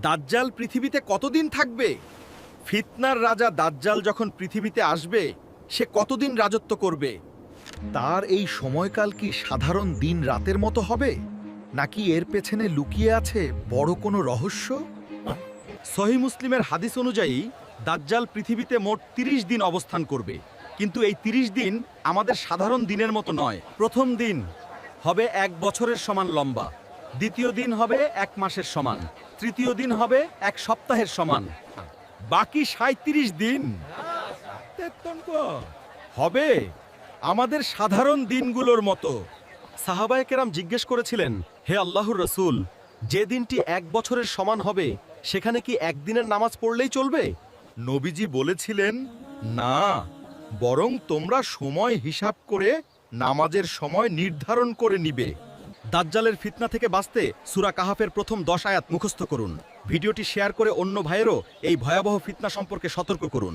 দাজ্জাল পৃথিবীতে কতদিন থাকবে? ফিতনার রাজা দাজ্জাল যখন পৃথিবীতে আসবে, সে কতদিন রাজত্ব করবে? তার এই সময়কাল কি সাধারণ দিন রাতের মতো হবে, নাকি এর পেছনে লুকিয়ে আছে বড় কোনো রহস্য? সহিহ মুসলিমের হাদিস অনুযায়ী দাজ্জাল পৃথিবীতে মোট ৩০ দিন অবস্থান করবে, কিন্তু এই ৩০ দিন আমাদের সাধারণ দিনের মতো নয়। প্রথম দিন হবে ১ বছরের সমান লম্বা, দ্বিতীয় দিন হবে ১ মাসের সমান, তৃতীয় দিন হবে ১ সপ্তাহের সমান, বাকি ৩৭ দিন হবে আমাদের সাধারণ দিনগুলোর মতো। সাহাবায়ে কেরাম জিজ্ঞেস করেছিলেন, হে আল্লাহর রসূল, যে দিনটি ১ বছরের সমান হবে সেখানে কি একদিনের নামাজ পড়লেই চলবে? নবীজি বলেছিলেন, না, বরং তোমরা সময় হিসাব করে নামাজের সময় নির্ধারণ করে নিবে। দাজ্জালের ফিতনা থেকে বাঁচতে সূরা কাহাফের প্রথম ১০ আয়াত মুখস্থ করুন। ভিডিওটি শেয়ার করে অন্য ভাইয়েরও এই ভয়াবহ ফিতনা সম্পর্কে সতর্ক করুন।